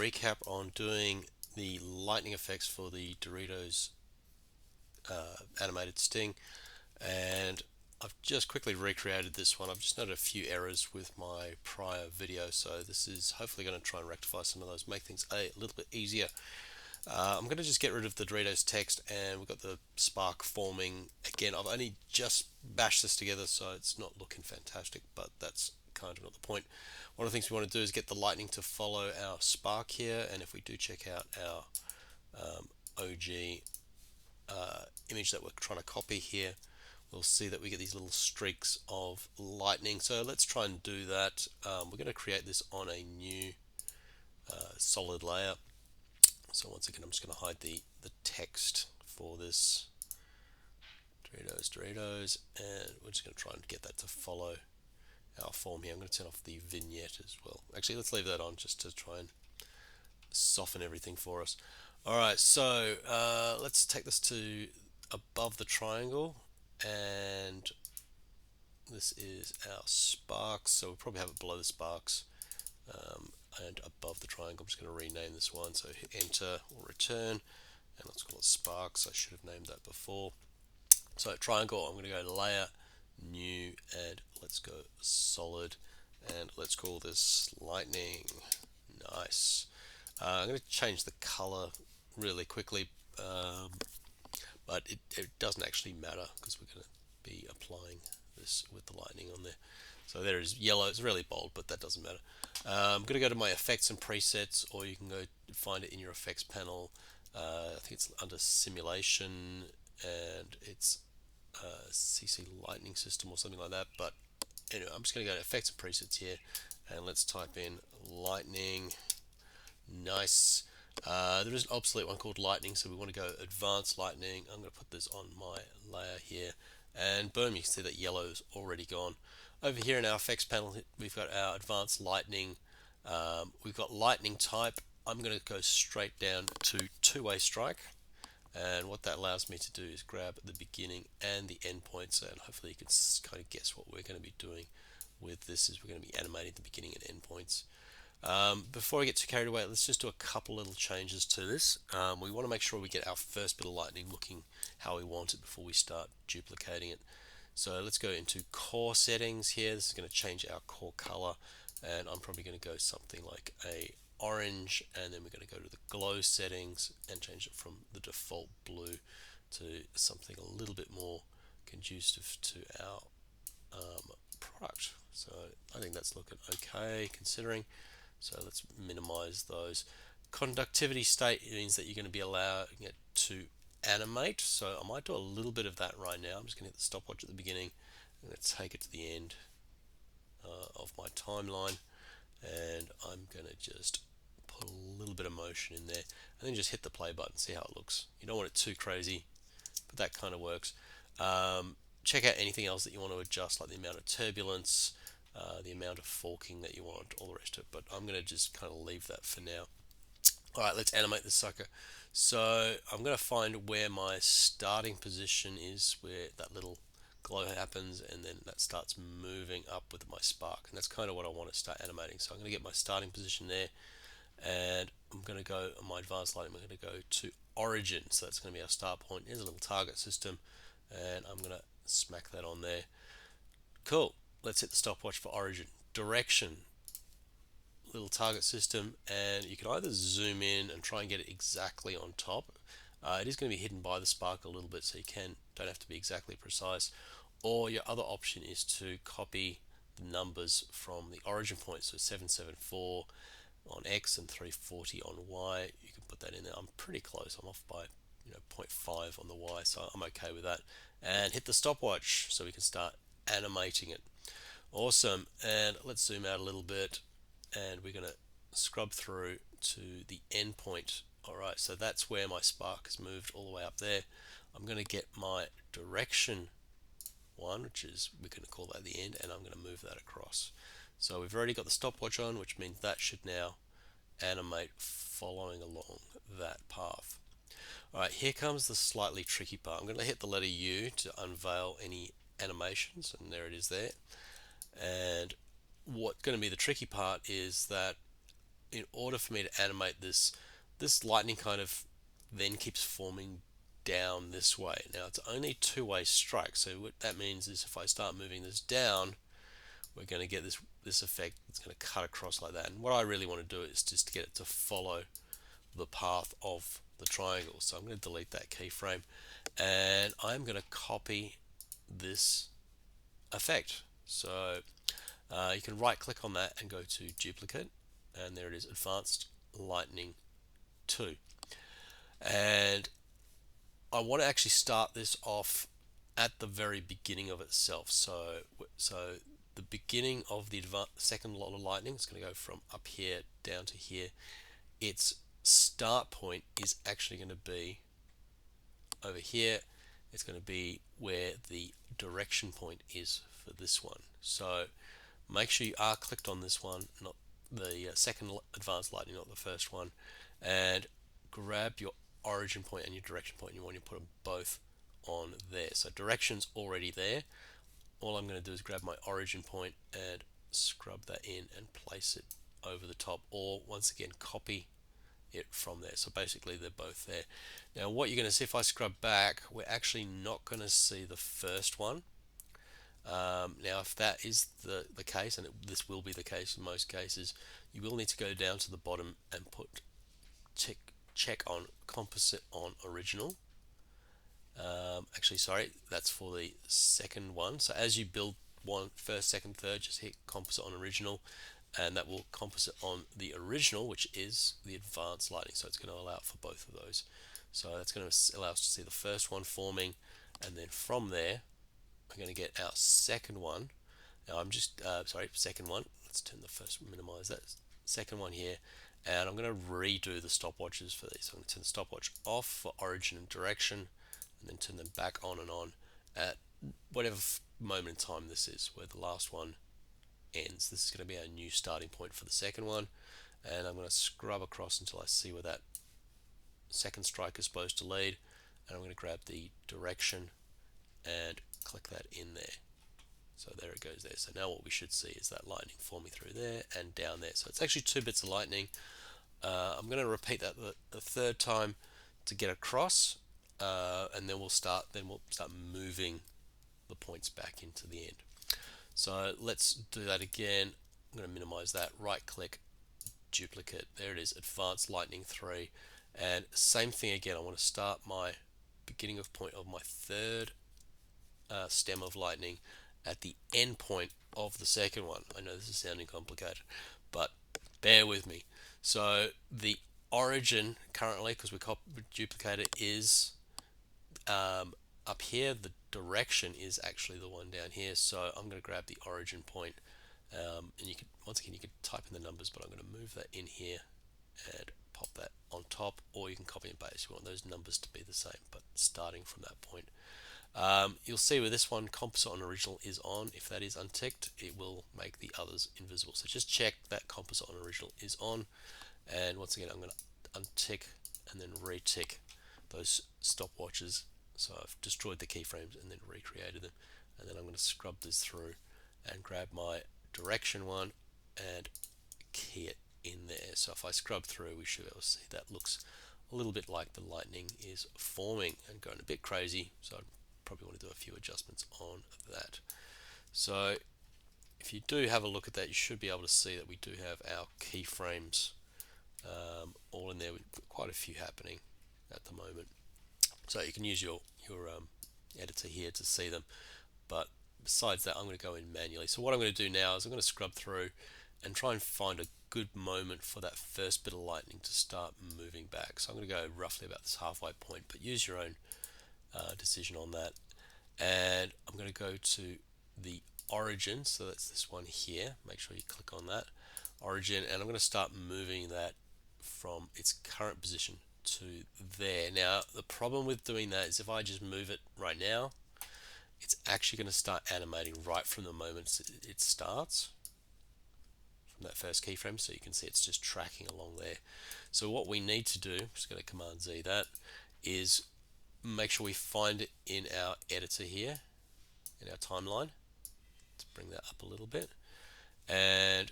recap on doing the lightning effects for the Doritos animated sting, and I've just quickly recreated this one. I've just noted a few errors with my prior video, so this is hopefully going to try and rectify some of those, make things a little bit easier. I'm going to just get rid of the Doritos text, and we've got the spark forming again. I've only just bashed this together, so it's not looking fantastic, but that's kind of not the point. One of the things we want to do is get the lightning to follow our spark here, and if we do check out our OG image that we're trying to copy here, we'll see that we get these little streaks of lightning. So let's try and do that. We're going to create this on a new solid layer. So once again, I'm just going to hide the text for this Doritos, and we're just going to try and get that to follow our form here. I'm going to turn off the vignette as well. Actually, let's leave that on just to try and soften everything for us. Alright, so let's take this to above the triangle, and this is our sparks, so we'll probably have it below the sparks and above the triangle. I'm just going to rename this one, so hit enter or return, and let's call it sparks. I should have named that before. So triangle, I'm going to go layer, new, and let's go solid, and let's call this lightning. Nice. I'm going to change the color really quickly, but it doesn't actually matter because we're going to be applying this with the lightning on there. So there is yellow. It's really bold, but that doesn't matter. I'm going to go to my effects and presets, or you can go find it in your effects panel. I think it's under simulation, and it's CC lightning system or something like that. But anyway, I'm just going to go to effects and presets here, and let's type in lightning. Nice. There is an obsolete one called lightning, so we want to go advanced lightning. I'm going to put this on my layer here, and boom, you can see that yellow is already gone. Over here in our effects panel, we've got our advanced lightning. We've got lightning type. I'm going to go straight down to two-way strike, and what that allows me to do is grab the beginning and the end points, and hopefully you can kind of guess what we're going to be doing with this. Is we're going to be animating the beginning and end points. Before I get too carried away, let's just do a couple little changes to this. We want to make sure we get our first bit of lightning looking how we want it before we start duplicating it. So let's go into core settings here. This is going to change our core color, and I'm probably going to go something like a orange, and then we're going to go to the glow settings and change it from the default blue to something a little bit more conducive to our product. So I think that's looking okay considering. So let's minimize those. Conductivity state means that you're going to be allowing it to animate. So I might do a little bit of that right now. I'm just going to hit the stopwatch at the beginning. I'm going to take it to the end of my timeline, and I'm going to just put a little bit of motion in there, and then just hit the play button, see how it looks. You don't want it too crazy, but that kind of works. Check out anything else that you want to adjust, like the amount of turbulence, the amount of forking that you want, all the rest of it, but I'm going to just kind of leave that for now. Alright, let's animate this sucker. So I'm going to find where my starting position is, where that little glow happens, and then that starts moving up with my spark, and that's kind of what I want to start animating. So I'm going to get my starting position there, and I'm going to go on my advanced lighting. I'm going to go to origin, so that's going to be our start point. Here's a little target system, and I'm going to smack that on there. Cool. Let's hit the stopwatch for origin. Direction, little target system, and you can either zoom in and try and get it exactly on top. It is going to be hidden by the spark a little bit, so you don't have to be exactly precise. Or your other option is to copy the numbers from the origin point, so 774 on X and 340 on Y. You can put that in there. I'm pretty close. I'm off by 0.5 on the Y, so I'm okay with that. And hit the stopwatch so we can start animating it. Awesome. And let's zoom out a little bit, and we're going to scrub through to the end point. Alright, so that's where my spark has moved all the way up there. I'm going to get my direction one, which is, we're going to call that the end, and I'm going to move that across. So we've already got the stopwatch on, which means that should now animate following along that path. Alright, here comes the slightly tricky part. I'm going to hit the letter U to unveil any animations, and there it is there. And what's going to be the tricky part is that in order for me to animate this, this lightning kind of then keeps forming down this way. Now it's only two-way strike, so what that means is if I start moving this down, we're going to get this effect. It's going to cut across like that. And what I really want to do is just to get it to follow the path of the triangle. So I'm going to delete that keyframe, and I'm going to copy this effect. So you can right click on that and go to duplicate, and there it is, advanced lightning 2. And I want to actually start this off at the very beginning of itself. So the beginning of the second lot of lightning is going to go from up here down to here. Its start point is actually going to be over here. It's going to be where the direction point is for this one. So make sure you are clicked on this one, not the second advanced lightning, not the first one, and grab your origin point and your direction point. You want to put them both on there. So direction's already there. All I'm going to do is grab my origin point and scrub that in and place it over the top, or once again copy it from there. So basically they're both there. Now what you're going to see, if I scrub back, we're actually not going to see the first one. Now if that is the case, and this will be the case in most cases, you will need to go down to the bottom and put check on composite on original. Actually, sorry, that's for the second one. So as you build one, first, second, third, just hit composite on original, and that will composite on the original, which is the advanced lightning. So it's going to allow for both of those. So that's going to allow us to see the first one forming, and then from there we're going to get our second one. Now I'm just second one. Let's turn the first, minimize that second one here, and I'm going to redo the stopwatches for these. So I'm going to turn the stopwatch off for origin and direction, and then turn them back on and on at whatever moment in time this is, where the last one ends. This is going to be our new starting point for the second one, and I'm going to scrub across until I see where that second strike is supposed to lead, and I'm going to grab the direction and click that in there. So there it goes there. So now what we should see is that lightning forming through there and down there. So it's actually 2 bits of lightning. I'm going to repeat that the third time to get across, and then we'll start moving the points back into the end. So let's do that again. I'm going to minimize that, right click, duplicate. There it is, advanced lightning 3. And same thing again, I want to start my beginning of point of my third stem of lightning at the end point of the second one. I know this is sounding complicated, but bear with me. So the origin currently, because we duplicated, is up here. The direction is actually the one down here. So I'm going to grab the origin point, and you can, once again, you can type in the numbers, but I'm going to move that in here and pop that on top, or you can copy and paste. We want those numbers to be the same, but starting from that point. You'll see with this one, composite on original is on. If that is unticked, it will make the others invisible. So just check that composite on original is on. And once again, I'm going to untick and then retick those stopwatches. So I've destroyed the keyframes and then recreated them. And then I'm going to scrub this through and grab my direction one and key it in there. So if I scrub through, we should be able to see that looks a little bit like the lightning is forming and going a bit crazy. So I'd probably want to do a few adjustments on that. So if you do have a look at that, you should be able to see that we do have our keyframes all in there. We've got quite a few happening at the moment. So you can use your editor here to see them. But besides that, I'm going to go in manually. So what I'm going to do now is I'm going to scrub through and try and find a good moment for that first bit of lightning to start moving back. So I'm going to go roughly about this halfway point, but use your own decision on that. And I'm going to go to the origin, so that's this one here. Make sure you click on that origin, and I'm going to start moving that from its current position to there. Now the problem with doing that is if I just move it right now, it's actually going to start animating right from the moment it starts, from that first keyframe. So you can see it's just tracking along there. So what we need to do, I'm just going to Command Z that, is make sure we find it in our editor here, in our timeline. Let's bring that up a little bit, and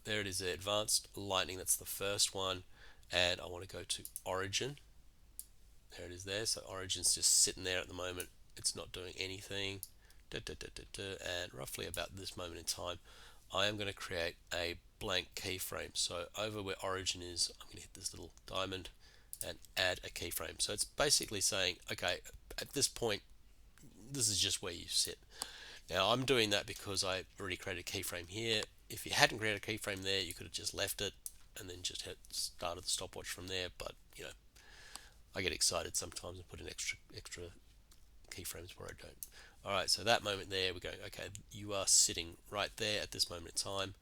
there it is, the advanced lightning. That's the first one, and I want to go to origin. There it is there. So origin's just sitting there at the moment. It's not doing anything. And roughly about this moment in time, I am going to create a blank keyframe. So over where origin is, I'm going to hit this little diamond and add a keyframe. So it's basically saying, okay, at this point, this is just where you sit. Now I'm doing that because I already created a keyframe here. If you hadn't created a keyframe there, you could have just left it and then just hit started the stopwatch from there. But you know, I get excited sometimes and put in extra keyframes where I don't. Alright, so that moment there, we're going, okay, you are sitting right there at this moment in time,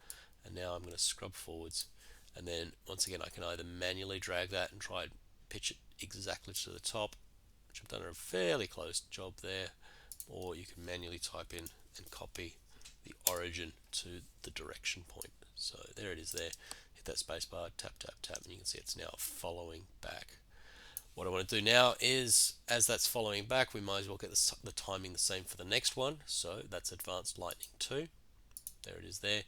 and now I'm going to scrub forwards, and then once again I can either manually drag that and try and pitch it exactly to the top, which I've done a fairly close job there, or you can manually type in and copy the origin to the direction point. So there it is there, hit that spacebar, tap tap tap, and you can see it's now following back. What I want to do now is, as that's following back, we might as well get the timing the same for the next one. So that's Advanced Lightning 2. There it is there.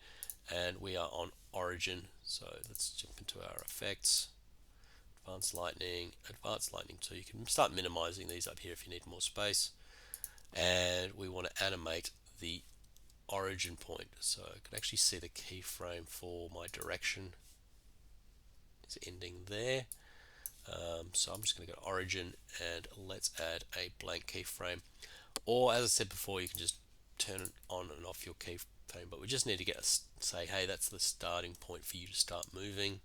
And we are on Origin. So let's jump into our effects. Advanced Lightning 2. You can start minimizing these up here if you need more space. And we want to animate the origin point. So I can actually see the keyframe for my direction is ending there. So I'm just going to go to origin and let's add a blank keyframe. Or as I said before, you can just turn on and off your keyframe, but we just need to get say, hey, that's the starting point for you to start moving.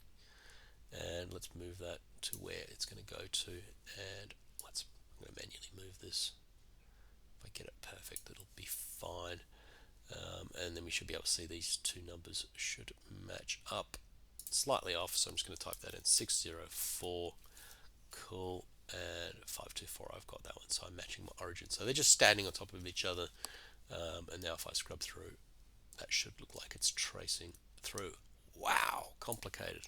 And let's move that to where it's going to go to. And I'm going to manually move this. If I get it perfect, it'll be fine. And then we should be able to see these two numbers should match up. Slightly off, so I'm just going to type that in 604. Cool, and 524, I've got that one, so I'm matching my origin. So they're just standing on top of each other, and now if I scrub through, that should look like it's tracing through. Wow, complicated.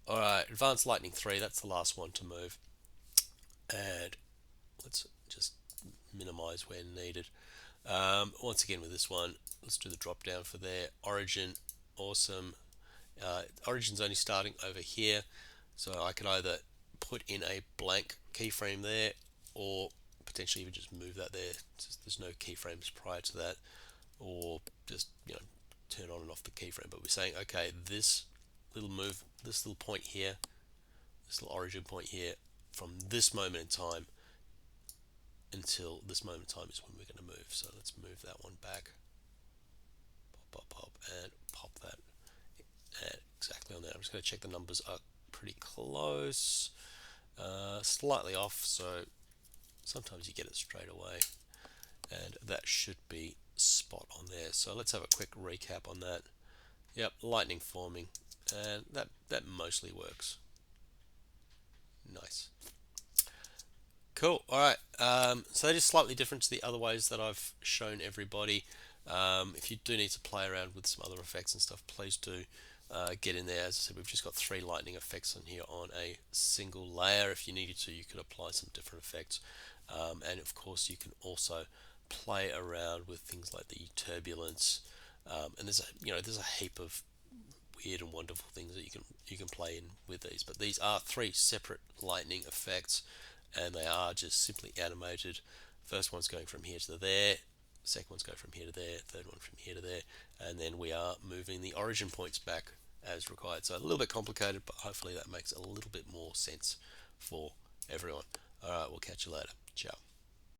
Alright, Advanced Lightning 3, that's the last one to move. And let's just minimize where needed. Once again with this one, let's do the drop down for there. Origin, awesome. Origin's only starting over here, so I could either put in a blank keyframe there or potentially even just move that there. There's no keyframes prior to that, or just turn on and off the keyframe. But we're saying, okay, this little point here, this little origin point here, from this moment in time until this moment in time is when we're going to move. So let's move that one back, pop, pop, pop, and pop that, and exactly on there. I'm just going to check the numbers are pretty close. Slightly off, so sometimes you get it straight away, and that should be spot on there. So let's have a quick recap on that. Yep, lightning forming, and that mostly works. Nice. Cool. Alright, so that is slightly different to the other ways that I've shown everybody. If you do need to play around with some other effects and stuff, please do get in there. As I said, we've just got 3 lightning effects on here on a single layer. If you needed to, you could apply some different effects. And of course, you can also play around with things like the turbulence. And there's a heap of weird and wonderful things that you can play in with these. But these are 3 separate lightning effects, and they are just simply animated. First one's going from here to there. Second one's going from here to there, third one from here to there, and then we are moving the origin points back as required. So a little bit complicated, but hopefully that makes a little bit more sense for everyone. Alright, we'll catch you later. Ciao.